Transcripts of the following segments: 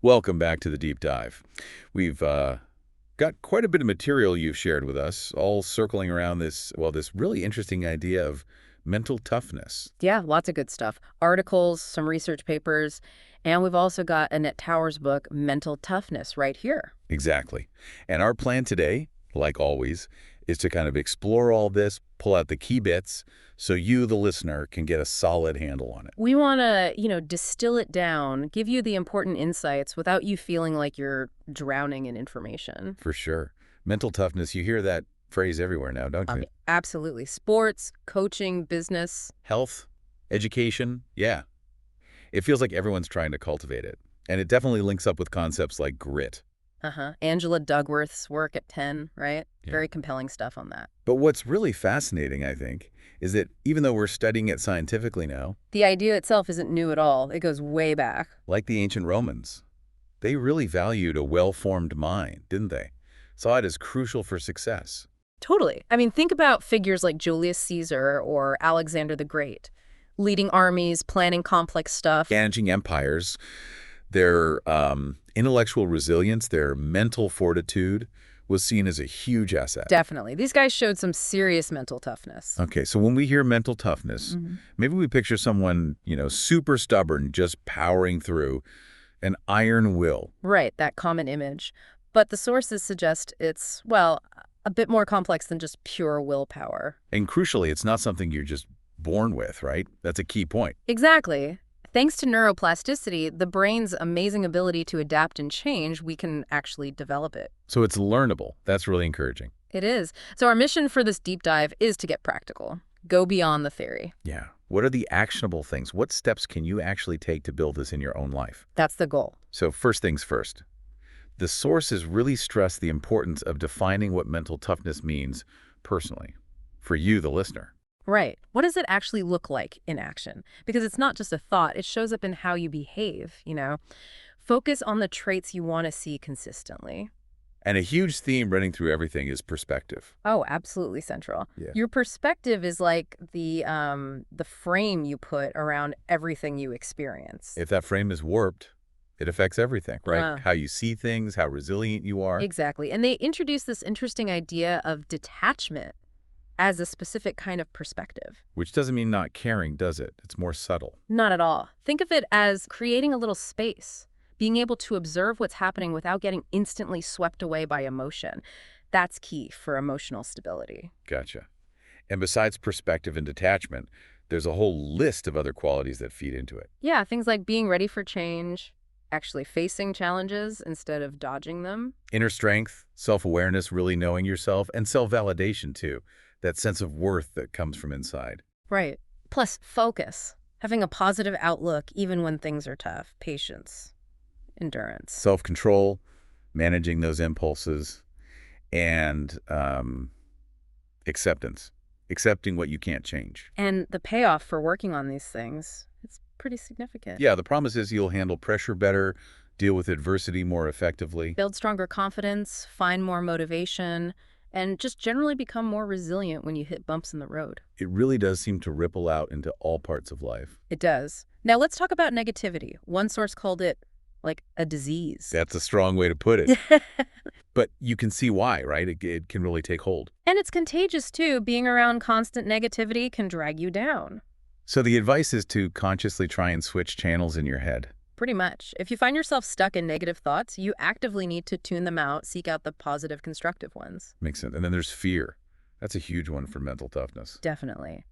Welcome back to the deep dive. We've got quite a bit of material you've shared with us, all circling around this really interesting idea of mental toughness. Yeah, lots of good stuff. Articles, some research papers, and we've also got Annette Tower's book, Mental Toughness, right here. Exactly. And our plan today, like always, is to kind of explore all this, pull out the key bits, so you, the listener, can get a solid handle on it. We want to, distill it down, give you the important insights without you feeling like you're drowning in information. For sure. Mental toughness, you hear that phrase everywhere now, don't you? Absolutely. Sports, coaching, business. Health, education, yeah. It feels like everyone's trying to cultivate it. And it definitely links up with concepts like grit. Angela Dugworth's work at 10, right? Yeah. Very compelling stuff on that. But what's really fascinating, I think, is that even though we're studying it scientifically now, The idea itself isn't new at all. It goes way back. like the ancient Romans, they really valued a well-formed mind, didn't they? Saw it as crucial for success. Totally. I mean, think about figures like Julius Caesar or Alexander the Great, leading armies, planning complex stuff. Managing empires, their intellectual resilience, their mental fortitude was seen as a huge asset. Definitely. These guys showed some serious mental toughness. Okay, so when we hear mental toughness, maybe we picture someone, super stubborn, just powering through, an iron will. Right, that common image. But the sources suggest it's, well, a bit more complex than just pure willpower. And crucially, it's not something you're just born with, right? That's a key point. Exactly. Thanks to neuroplasticity, the brain's amazing ability to adapt and change, we can actually develop it. So it's learnable. That's really encouraging. It is. So our mission for this deep dive is to get practical. Go beyond the theory. Yeah. What are the actionable things? What steps can you actually take to build this in your own life? That's the goal. So first things first. The sources really stress the importance of defining what mental toughness means personally, for you, the listener. Right. What does it actually look like in action? Because it's not just a thought, it shows up in how you behave. Focus on the traits you want to see consistently. And a huge theme running through everything is perspective. Oh, absolutely central. Yeah. Your perspective is like the frame you put around everything you experience. If that frame is warped, it affects everything, right? Uh. How you see things, how resilient you are. Exactly. And they introduce this interesting idea of detachment as a specific kind of perspective. Which doesn't mean not caring, does it? It's more subtle. Not at all. Think of it as creating a little space, being able to observe what's happening without getting instantly swept away by emotion. That's key for emotional stability. Gotcha. And besides perspective and detachment, there's a whole list of other qualities that feed into it. Yeah, things like being ready for change, actually facing challenges instead of dodging them. Inner strength, self-awareness, really knowing yourself, and self-validation too. That sense of worth that comes from inside. Right. Plus, focus. Having a positive outlook even when things are tough. Patience. Endurance. Self-control, managing those impulses, and acceptance. Accepting what you can't change. And the payoff for working on these things, it's pretty significant. Yeah, the promise is you'll handle pressure better, deal with adversity more effectively. Build stronger confidence, find more motivation, and just generally become more resilient when you hit bumps in the road. It really does seem to ripple out into all parts of life. It does. Now let's talk about negativity. One source called it like a disease. That's a strong way to put it. But you can see why, right? It can really take hold. And it's contagious too. Being around constant negativity can drag you down. So the advice is to consciously try and switch channels in your head. Pretty much. If you find yourself stuck in negative thoughts, you actively need to tune them out, seek out the positive, constructive ones. Makes sense. And then there's fear. That's a huge one for mental toughness. Definitely.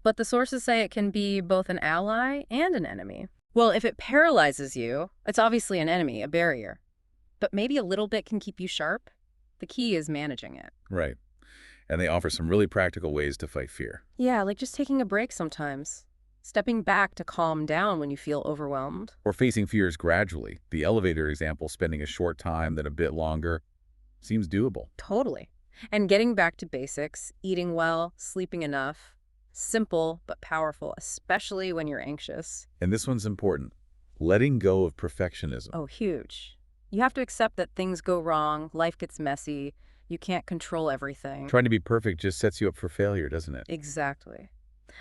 But the sources say it can be both an ally and an enemy. Well, if it paralyzes you, it's obviously an enemy, a barrier. But maybe a little bit can keep you sharp. The key is managing it. Right. And they offer some really practical ways to fight fear. Yeah, like just taking a break sometimes. Stepping back to calm down when you feel overwhelmed. Or facing fears gradually. The elevator example, spending a short time, then a bit longer, seems doable. Totally. And getting back to basics, eating well, sleeping enough. Simple but powerful, especially when you're anxious. And this one's important. Letting go of perfectionism. Oh, huge. You have to accept that things go wrong, life gets messy, you can't control everything. Trying to be perfect just sets you up for failure, doesn't it? Exactly.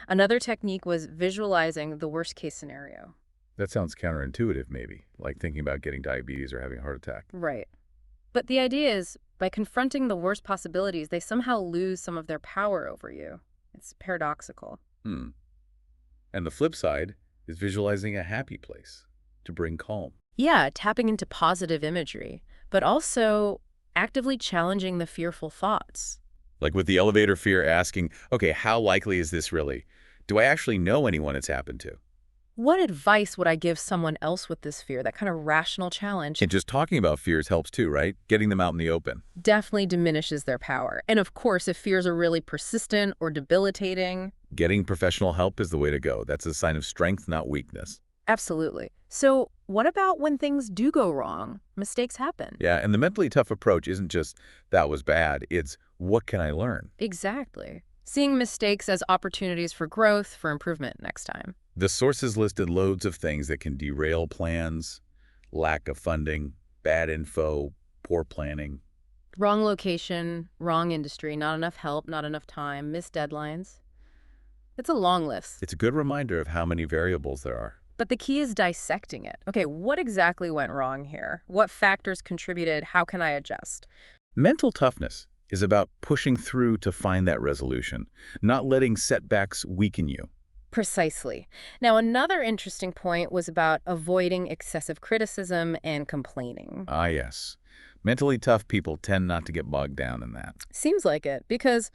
Another technique was visualizing the worst-case scenario. That sounds counterintuitive, maybe, like thinking about getting diabetes or having a heart attack. Right. But the idea is, by confronting the worst possibilities, they somehow lose some of their power over you. It's paradoxical. Hmm. And the flip side is visualizing a happy place to bring calm. Yeah, tapping into positive imagery, but also actively challenging the fearful thoughts. Like with the elevator fear asking, okay, how likely is this really? Do I actually know anyone it's happened to? What advice would I give someone else with this fear? That kind of rational challenge And just talking about fears helps too, right? Getting them out in the open. definitely diminishes their power. And of course, if fears are really persistent or debilitating, Getting professional help is the way to go. That's a sign of strength, not weakness. absolutely. So, what about when things do go wrong? Mistakes happen. Yeah, and the mentally tough approach isn't just, that was bad. It's, what can I learn? Exactly. Seeing mistakes as opportunities for growth, for improvement next time. The sources listed loads of things that can derail plans: lack of funding, bad info, poor planning. Wrong location, wrong industry, not enough help, not enough time, missed deadlines. It's a long list. It's a good reminder of how many variables there are. But the key is dissecting it. Okay, what exactly went wrong here? What factors contributed? How can I adjust? Mental toughness is about pushing through to find that resolution, not letting setbacks weaken you. Precisely. Now, another interesting point was about avoiding excessive criticism and complaining. Ah, yes. Mentally tough people tend not to get bogged down in that. Seems like it, because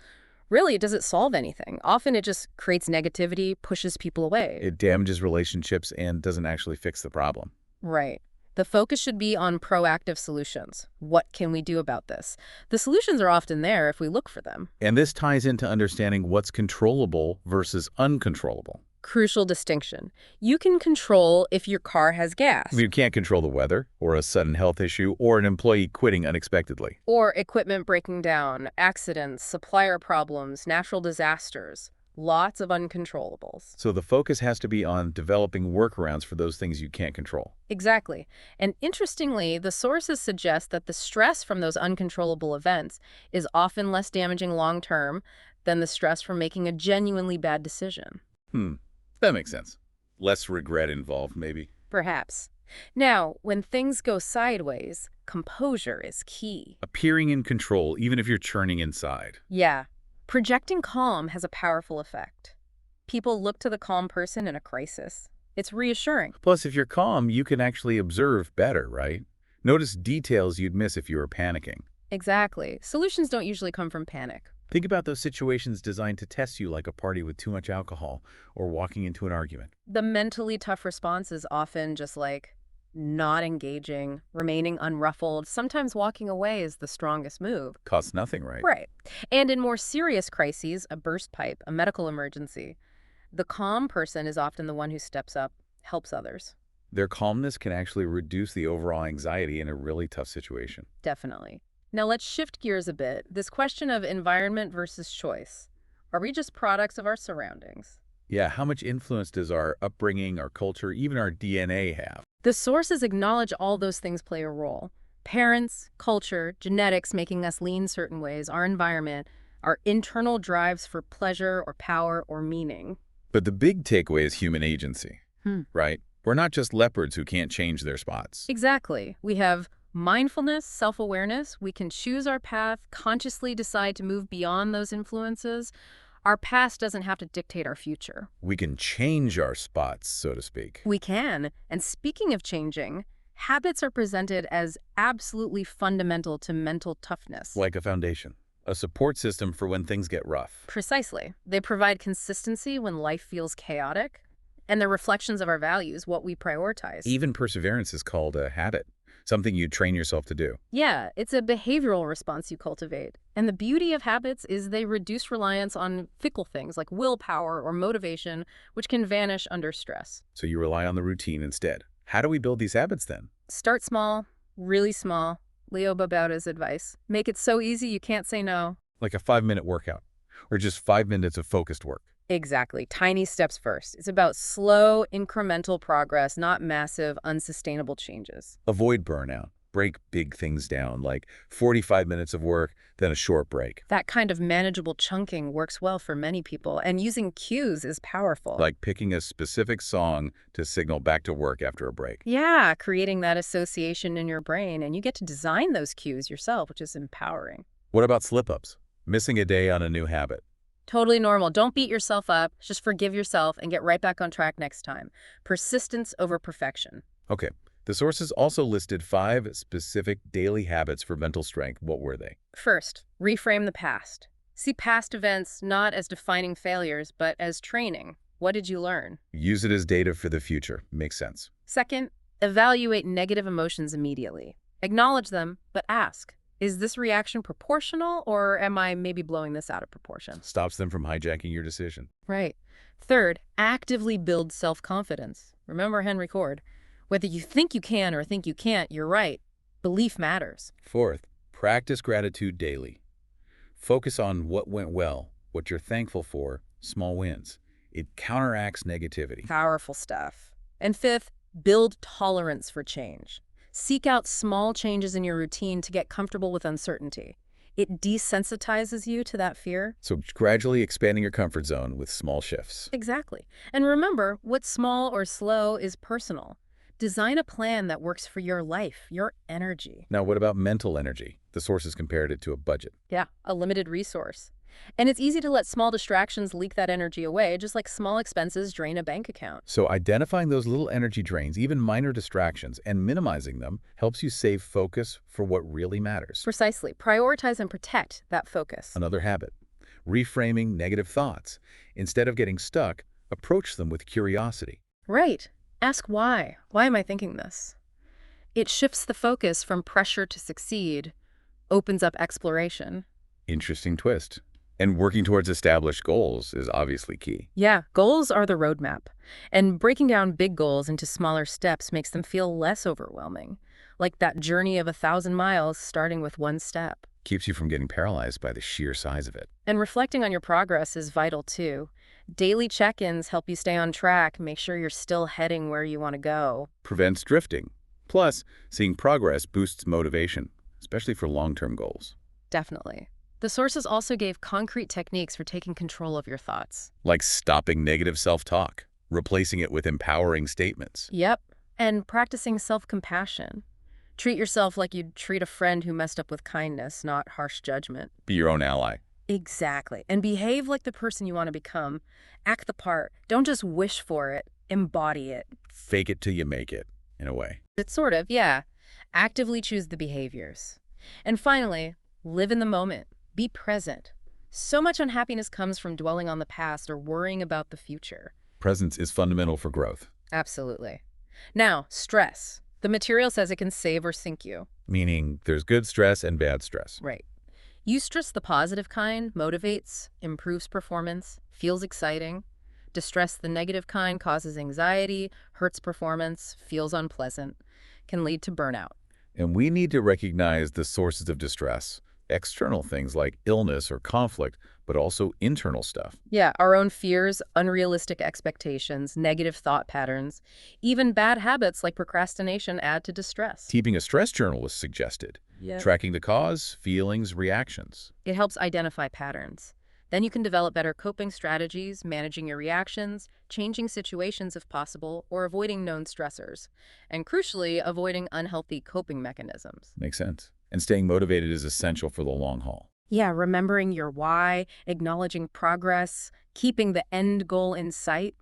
really, it doesn't solve anything. Often it just creates negativity, pushes people away. It damages relationships and doesn't actually fix the problem. Right. The focus should be on proactive solutions. What can we do about this? The solutions are often there if we look for them. And this ties into understanding what's controllable versus uncontrollable. Crucial distinction. You can control if your car has gas, You can't control the weather, or a sudden health issue, or an employee quitting unexpectedly. or equipment breaking down, accidents, supplier problems, natural disasters. Lots of uncontrollables. So the focus has to be on developing workarounds for those things you can't control. Exactly. And interestingly, the sources suggest that the stress from those uncontrollable events is often less damaging long term than the stress from making a genuinely bad decision. That makes sense. Less regret involved, maybe. Perhaps. Now, when things go sideways, composure is key. Appearing in control, even if you're churning inside. Yeah. Projecting calm has a powerful effect. People look to the calm person in a crisis. It's reassuring. Plus, if you're calm, you can actually observe better, right? Notice details you'd miss if you were panicking. Exactly. Solutions don't usually come from panic. Think about those situations designed to test you, like a party with too much alcohol or walking into an argument. The mentally tough response is often just like not engaging, remaining unruffled. Sometimes walking away is the strongest move. Costs nothing, right? Right. And in more serious crises, a burst pipe, a medical emergency, the calm person is often the one who steps up, helps others. Their calmness can actually reduce the overall anxiety in a really tough situation. Definitely. Now let's shift gears a bit. This question of environment versus choice. Are we just products of our surroundings? Yeah, how much influence does our upbringing, our culture, even our DNA have? The sources acknowledge all those things play a role. Parents, culture, genetics making us lean certain ways, our environment, our internal drives for pleasure or power or meaning. But the big takeaway is human agency, right? We're not just leopards who can't change their spots. Exactly. We have mindfulness, self-awareness. We can choose our path, consciously decide to move beyond those influences. Our past doesn't have to dictate our future. We can change our spots, so to speak. We can. And speaking of changing, habits are presented as absolutely fundamental to mental toughness. Like a foundation, a support system for when things get rough. Precisely. They provide consistency when life feels chaotic, and they're reflections of our values, what we prioritize. Even perseverance is called a habit, something you train yourself to do. Yeah, it's a behavioral response you cultivate. And the beauty of habits is they reduce reliance on fickle things like willpower or motivation, which can vanish under stress. So you rely on the routine instead. How do we build these habits then? Start small, really small. Leo Babauta's advice. Make it so easy you can't say no. Like a 5-minute workout, or just 5 minutes of focused work. Exactly. Tiny steps first. It's about slow, incremental progress, not massive, unsustainable changes. Avoid burnout. break big things down, like 45 minutes of work, then a short break. That kind of manageable chunking works well for many people, and using cues is powerful. Like picking a specific song to signal back to work after a break. Yeah, creating that association in your brain, and you get to design those cues yourself, which is empowering. What about slip-ups? Missing a day on a new habit. Totally normal. Don't beat yourself up. Just forgive yourself and get right back on track next time. Persistence over perfection. Okay. The sources also listed 5 specific daily habits for mental strength. What were they? First, reframe the past. See past events not as defining failures, but as training. What did you learn? Use it as data for the future. Makes sense. Second, evaluate negative emotions immediately. Acknowledge them, but ask, is this reaction proportional, or am I maybe blowing this out of proportion? Stops them from hijacking your decision. Right. Third, actively build self-confidence. Remember Henry Ford. Whether you think you can or think you can't, you're right. Belief matters. Fourth, practice gratitude daily. Focus on what went well, what you're thankful for, small wins. It counteracts negativity. Powerful stuff. And fifth, build tolerance for change. Seek out small changes in your routine to get comfortable with uncertainty. It desensitizes you to that fear. So gradually expanding your comfort zone with small shifts. Exactly. And remember, what's small or slow is personal. Design a plan that works for your life, your energy. Now, what about mental energy? The sources compared it to a budget. Yeah, a limited resource. And it's easy to let small distractions leak that energy away, just like small expenses drain a bank account. So identifying those little energy drains, even minor distractions, and minimizing them helps you save focus for what really matters. Precisely. Prioritize and protect that focus. Another habit, reframing negative thoughts. Instead of getting stuck, approach them with curiosity. Right. Ask why. Why am I thinking this? It shifts the focus from pressure to succeed, opens up exploration. Interesting twist. And working towards established goals is obviously key. Yeah, goals are the roadmap. And breaking down big goals into smaller steps makes them feel less overwhelming. Like that journey of 1,000 miles starting with one step. Keeps you from getting paralyzed by the sheer size of it. And reflecting on your progress is vital too. Daily check-ins help you stay on track, make sure you're still heading where you want to go. Prevents drifting. Plus, seeing progress boosts motivation, especially for long-term goals. Definitely. The sources also gave concrete techniques for taking control of your thoughts. Like stopping negative self-talk, replacing it with empowering statements. Yep. And practicing self-compassion. Treat yourself like you'd treat a friend who messed up with kindness, not harsh judgment. Be your own ally. Exactly. And behave like the person you want to become. Act the part. Don't just wish for it. Embody it. Fake it till you make it, in a way. It's sort of, yeah. Actively choose the behaviors. And finally, live in the moment. Be present. So much unhappiness comes from dwelling on the past or worrying about the future. Presence is fundamental for growth. Absolutely. Now, stress. The material says it can save or sink you. Meaning there's good stress and bad stress. Right. Use stress the positive kind, motivates, improves performance, feels exciting. Distress the negative kind causes anxiety, hurts performance, feels unpleasant, can lead to burnout. And we need to recognize the sources of distress. External things like illness or conflict, but also internal stuff. Yeah, our own fears, unrealistic expectations, negative thought patterns, even bad habits like procrastination add to distress. Keeping a stress journal was suggested. Yeah. Tracking the cause, feelings, reactions. It helps identify patterns. Then you can develop better coping strategies, managing your reactions, changing situations if possible, or avoiding known stressors. And crucially, avoiding unhealthy coping mechanisms. Makes sense. And staying motivated is essential for the long haul. Yeah, remembering your why, acknowledging progress, keeping the end goal in sight,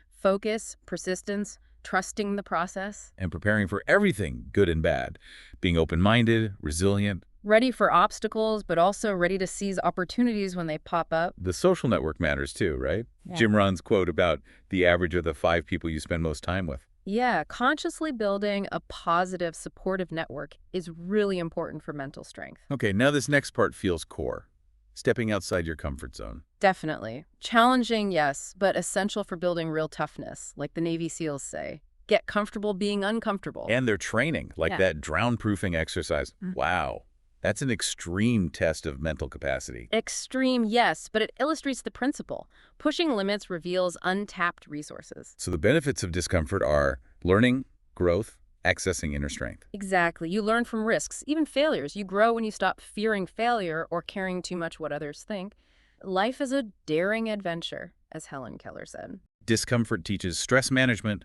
focus, persistence, trusting the process. And preparing for everything, good and bad. Being open-minded, resilient. Ready for obstacles, but also ready to seize opportunities when they pop up. The social network matters too, right? Yeah. Jim Rohn's quote about the average of the 5 people you spend most time with. Yeah, consciously building a positive, supportive network is really important for mental strength. Okay, now this next part feels core. Stepping outside your comfort zone. Definitely. Challenging, yes, but essential for building real toughness, like the Navy SEALs say. Get comfortable being uncomfortable. And their training, like that drown-proofing exercise. Wow. That's an extreme test of mental capacity. Extreme, yes, but it illustrates the principle. Pushing limits reveals untapped resources. So the benefits of discomfort are learning, growth, accessing inner strength. Exactly. You learn from risks, even failures. You grow when you stop fearing failure or caring too much what others think. Life is a daring adventure, as Helen Keller said. Discomfort teaches stress management,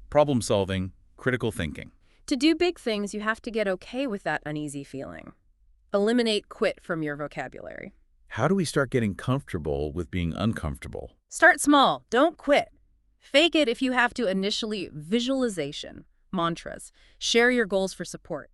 problem solving, critical thinking. To do big things, you have to get okay with that uneasy feeling. Eliminate quit from your vocabulary. How do we start getting comfortable with being uncomfortable? Start small. Don't quit. Fake it if you have to initially. Visualization, mantras. Share your goals for support.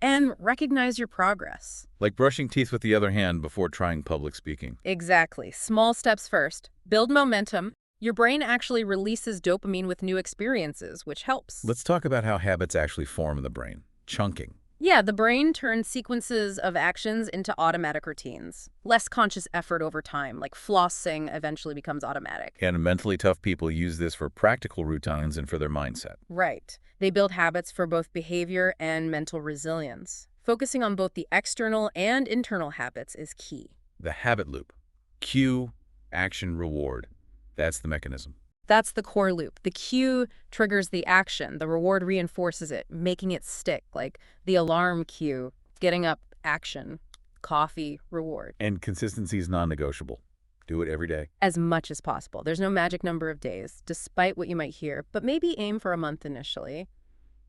And recognize your progress. Like brushing teeth with the other hand before trying public speaking. Exactly. Small steps first. Build momentum. Your brain actually releases dopamine with new experiences, which helps. Let's talk about how habits actually form in the brain. Chunking. Yeah, the brain turns sequences of actions into automatic routines. Less conscious effort over time, like flossing eventually becomes automatic. And mentally tough people use this for practical routines and for their mindset. Right. They build habits for both behavior and mental resilience. Focusing on both the external and internal habits is key. The habit loop. Cue, action, reward. That's the mechanism. That's the core loop. The cue triggers the action. The reward reinforces it, making it stick, like the alarm cue, getting up, action, coffee, reward. And consistency is non-negotiable. Do it every day. As much as possible. There's no magic number of days, despite what you might hear, but maybe aim for a month initially.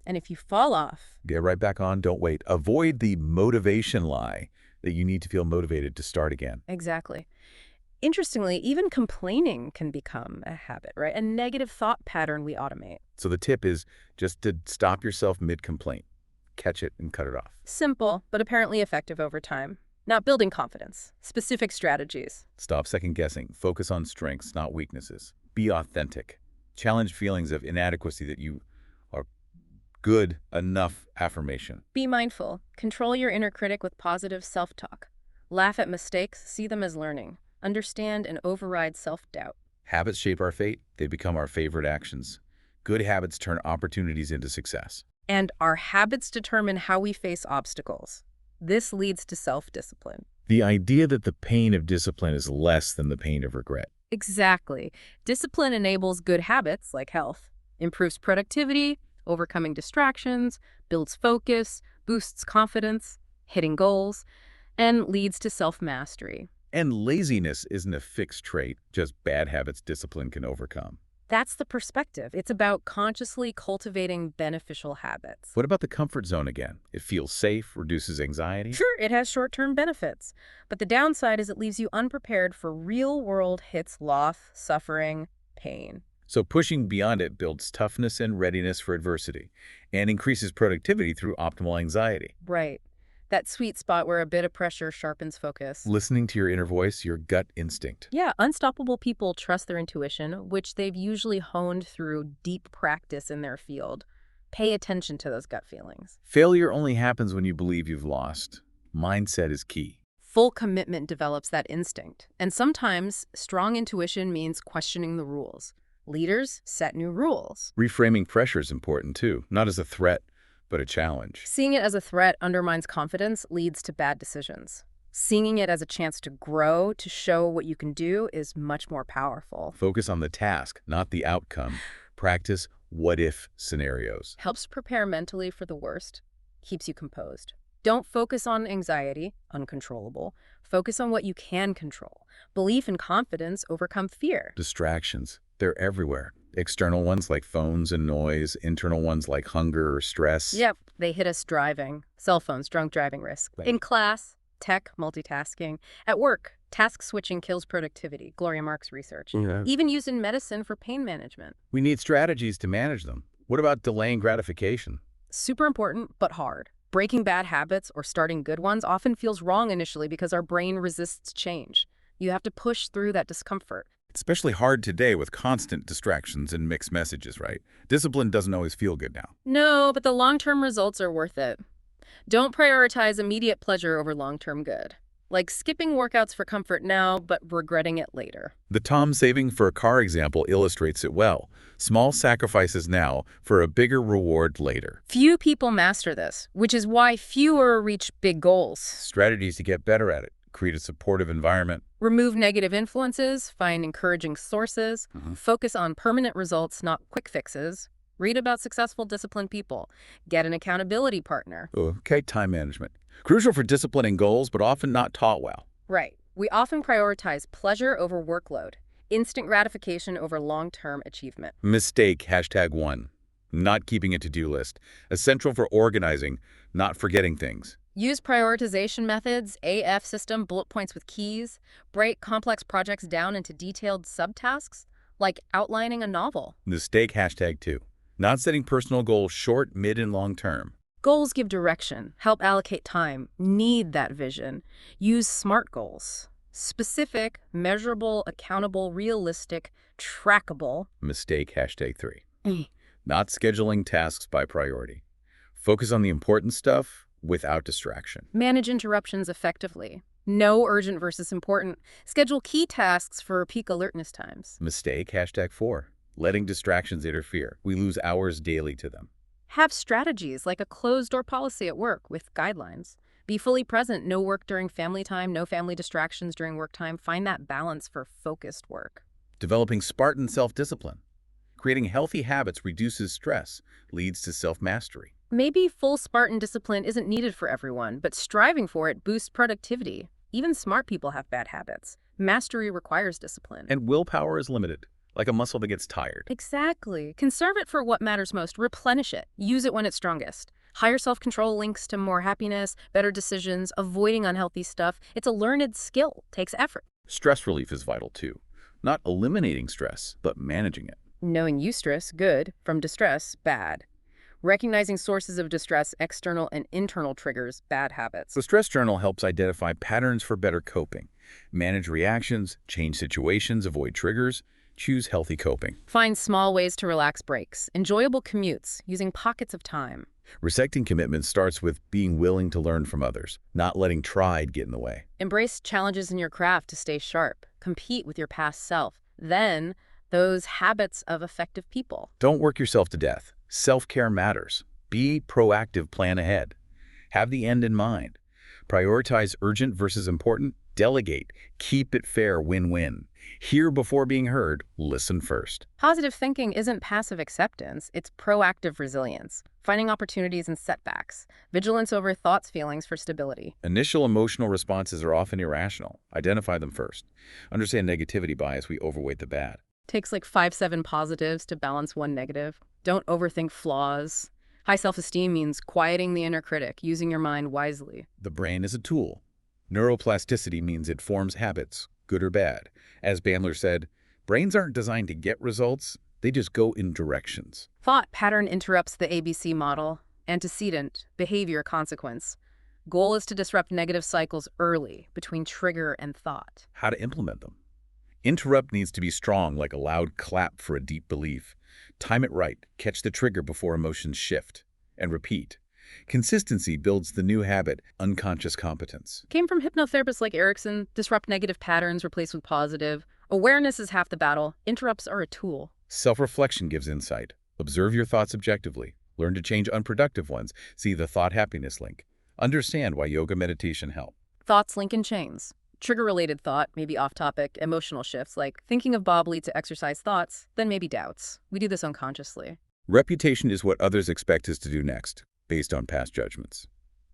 And if you fall off, Get right back on. Don't wait. Avoid the motivation lie that you need to feel motivated to start again. exactly. Interestingly, even complaining can become a habit, right? A negative thought pattern we automate. So the tip is just to stop yourself mid-complaint. Catch it and cut it off. Simple, but apparently effective over time. Not building confidence. Specific strategies. Stop second-guessing. Focus on strengths, not weaknesses. Be authentic. Challenge feelings of inadequacy that you are good enough affirmation. Be mindful. Control your inner critic with positive self-talk. Laugh at mistakes. See them as learning. Understand and override self-doubt. Habits shape our fate. They become our favorite actions. Good habits turn opportunities into success. And our habits determine how we face obstacles. This leads to self-discipline. The idea that the pain of discipline is less than the pain of regret. Exactly. Discipline enables good habits like health, improves productivity, overcoming distractions, builds focus, boosts confidence, hitting goals, and leads to self-mastery. And laziness isn't a fixed trait, just bad habits discipline can overcome. That's the perspective. It's about consciously cultivating beneficial habits. What about the comfort zone again? It feels safe, reduces anxiety. Sure, it has short-term benefits, but the downside is it leaves you unprepared for real-world hits, loss, suffering, pain. So pushing beyond it builds toughness and readiness for adversity and increases productivity through optimal anxiety. Right. That sweet spot where a bit of pressure sharpens focus. Listening to your inner voice, your gut instinct. Yeah, unstoppable people trust their intuition, which they've usually honed through deep practice in their field. Pay attention to those gut feelings. Failure only happens when you believe you've lost. Mindset is key. Full commitment develops that instinct. And sometimes strong intuition means questioning the rules. Leaders set new rules. Reframing pressure is important too, not as a threat, but a challenge. Seeing it as a threat undermines confidence, leads to bad decisions. Seeing it as a chance to grow, to show what you can do, is much more powerful. Focus on the task, not the outcome. Practice what-if scenarios. Helps prepare mentally for the worst, keeps you composed. Don't focus on anxiety, uncontrollable. Focus on what you can control. Belief and confidence overcome fear. Distractions, they're everywhere. External ones like phones and noise, internal ones like hunger or stress. Yep, they hit us driving. Cell phones, drunk driving risk. Right. In class, tech, multitasking. At work, task switching kills productivity, Gloria Mark's research. Yeah. Even used in medicine for pain management. We need strategies to manage them. What about delaying gratification? Super important, but hard. Breaking bad habits or starting good ones often feels wrong initially because our brain resists change. You have to push through that discomfort. Especially hard today with constant distractions and mixed messages, right? Discipline doesn't always feel good now. No, but the long-term results are worth it. Don't prioritize immediate pleasure over long-term good. Like skipping workouts for comfort now, but regretting it later. The time saving for a car example illustrates it well. Small sacrifices now for a bigger reward later. Few people master this, which is why fewer reach big goals. Strategies to get better at it. Create a supportive environment. Remove negative influences, find encouraging sources, focus on permanent results, not quick fixes. Read about successful, disciplined people. Get an accountability partner. Okay, time management. Crucial for disciplining goals, but often not taught well. Right. We often prioritize pleasure over workload, instant gratification over long-term achievement. Mistake, #1. Not keeping a to-do list. Essential for organizing, not forgetting things. Use prioritization methods, AF system, bullet points with keys. Break complex projects down into detailed subtasks, like outlining a novel. Mistake, #2. Not setting personal goals short, mid, and long term. Goals give direction, help allocate time, need that vision. Use SMART goals. Specific, measurable, accountable, realistic, trackable. Mistake, #3. Mm. Not scheduling tasks by priority. Focus on the important stuff without distraction. Manage interruptions effectively. No urgent versus important. Schedule key tasks for peak alertness times. Mistake, #4. Letting distractions interfere. We lose hours daily to them. Have strategies like a closed-door policy at work with guidelines. Be fully present. No work during family time, no family distractions during work time. Find that balance for focused work. Developing Spartan self-discipline. Creating healthy habits reduces stress, leads to self-mastery. Maybe full Spartan discipline isn't needed for everyone, but striving for it boosts productivity. Even smart people have bad habits. Mastery requires discipline. And willpower is limited, like a muscle that gets tired. Exactly. Conserve it for what matters most. Replenish it. Use it when it's strongest. Higher self-control links to more happiness, better decisions, avoiding unhealthy stuff. It's a learned skill. Takes effort. Stress relief is vital too. Not eliminating stress, but managing it. Knowing eustress, good. From distress, bad. Recognizing sources of distress, external and internal triggers, bad habits. The stress journal helps identify patterns for better coping. Manage reactions, change situations, avoid triggers, choose healthy coping. Find small ways to relax breaks, enjoyable commutes, using pockets of time. Resecting commitments starts with being willing to learn from others, not letting pride get in the way. Embrace challenges in your craft to stay sharp. Compete with your past self. Then, those habits of effective people. Don't work yourself to death. Self-care matters. Be proactive, plan ahead. Have the end in mind. Prioritize urgent versus important. Delegate. Keep it fair, win-win. Hear before being heard. Listen first. Positive thinking isn't passive acceptance, it's proactive resilience. Finding opportunities in setbacks. Vigilance over thoughts, feelings for stability. Initial emotional responses are often irrational. Identify them first. Understand negativity bias. We overweight the bad. Takes like 5-7 positives to balance one negative. Don't overthink flaws. High self-esteem means quieting the inner critic, using your mind wisely. The brain is a tool. Neuroplasticity means it forms habits, good or bad. As Bandler said, brains aren't designed to get results, they just go in directions. Thought pattern interrupts the ABC model. Antecedent, behavior, consequence. Goal is to disrupt negative cycles early, between trigger and thought. How to implement them? Interrupt needs to be strong, like a loud clap for a deep belief. Time it right, catch the trigger before emotions shift, and repeat. Consistency builds the new habit, unconscious competence. Came from hypnotherapists like Erickson. Disrupt negative patterns, replace with positive. Awareness is half the battle. Interrupts are a tool. Self-reflection gives insight. Observe your thoughts objectively. Learn to change unproductive ones. See the thought-happiness link. Understand why yoga meditation help. Thoughts link in chains. Trigger-related thought, maybe off-topic, emotional shifts, like thinking of Bob lead to exercise thoughts, then maybe doubts. We do this unconsciously. Reputation is what others expect us to do next, based on past judgments.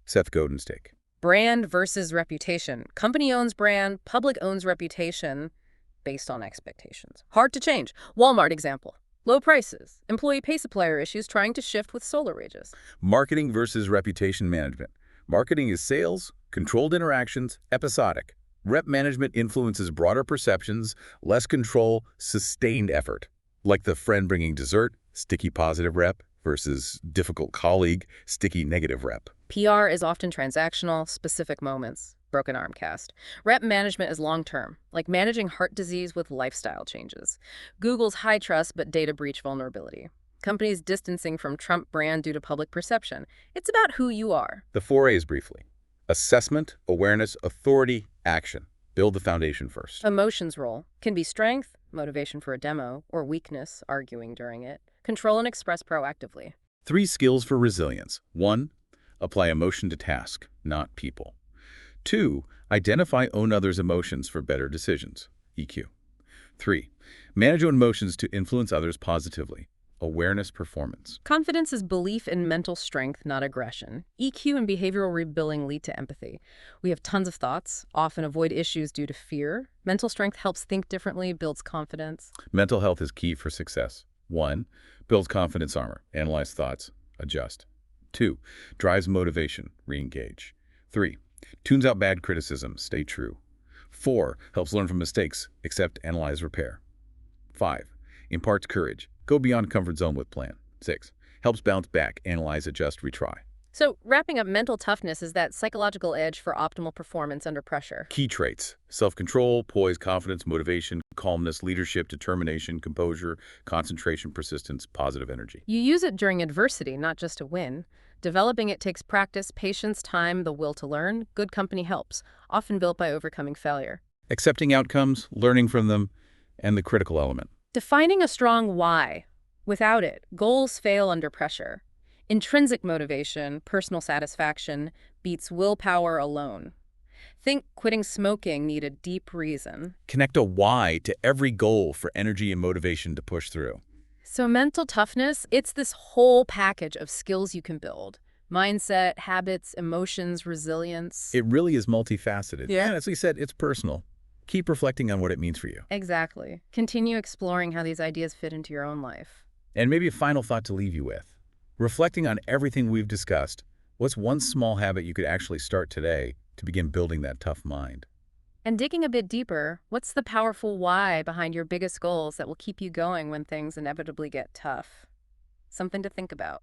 Seth Godin's take. Brand versus reputation. Company owns brand, public owns reputation, based on expectations. Hard to change. Walmart example. Low prices. Employee pay supplier issues trying to shift with solar wages. Marketing versus reputation management. Marketing is sales, controlled interactions, episodic. Rep management influences broader perceptions, less control, sustained effort. Like the friend bringing dessert, sticky positive rep, versus difficult colleague, sticky negative rep. PR is often transactional, specific moments, broken arm cast. Rep management is long-term, like managing heart disease with lifestyle changes. Google's high trust but data breach vulnerability. Companies distancing from Trump brand due to public perception. It's about who you are. The 4A's briefly. Assessment, awareness, authority, action. Build the foundation first. Emotions role can be strength, motivation for a demo, or weakness, arguing during it. Control and express proactively. 3 skills for resilience. 1. Apply emotion to task, not people. 2. Identify own others' emotions for better decisions, EQ. 3. Manage your emotions to influence others positively. awareness performance. Confidence is belief in mental strength, not aggression. EQ and behavioral rebuilding lead to empathy. We have tons of thoughts, often avoid issues due to fear. Mental strength helps think differently, builds confidence. Mental health is key for success. 1. Builds confidence armor. Analyze thoughts. Adjust. 2. Drives motivation. Re-engage. 3. Tunes out bad criticism. Stay true. 4. Helps learn from mistakes. Accept, analyze, repair. 5. Imparts courage. Go beyond comfort zone with plan. 6. Helps bounce back. Analyze, adjust, retry. So, wrapping up, mental toughness is that psychological edge for optimal performance under pressure. Key traits: self-control, poise, confidence, motivation, calmness, leadership, determination, composure, concentration, persistence, positive energy. You use it during adversity, not just to win. Developing it takes practice, patience, time, the will to learn. Good company helps, often built by overcoming failure. Accepting outcomes, learning from them, and the critical element. Defining a strong why. Without it, goals fail under pressure. Intrinsic motivation, personal satisfaction, beats willpower alone. Think quitting smoking need a deep reason. Connect a why to every goal for energy and motivation to push through. So mental toughness, it's this whole package of skills you can build. Mindset, habits, emotions, resilience. It really is multifaceted. Yeah. And as we said, it's personal. Keep reflecting on what it means for you. Exactly. Continue exploring how these ideas fit into your own life. And maybe a final thought to leave you with. Reflecting on everything we've discussed, what's one small habit you could actually start today to begin building that tough mind? And digging a bit deeper, what's the powerful why behind your biggest goals that will keep you going when things inevitably get tough? Something to think about.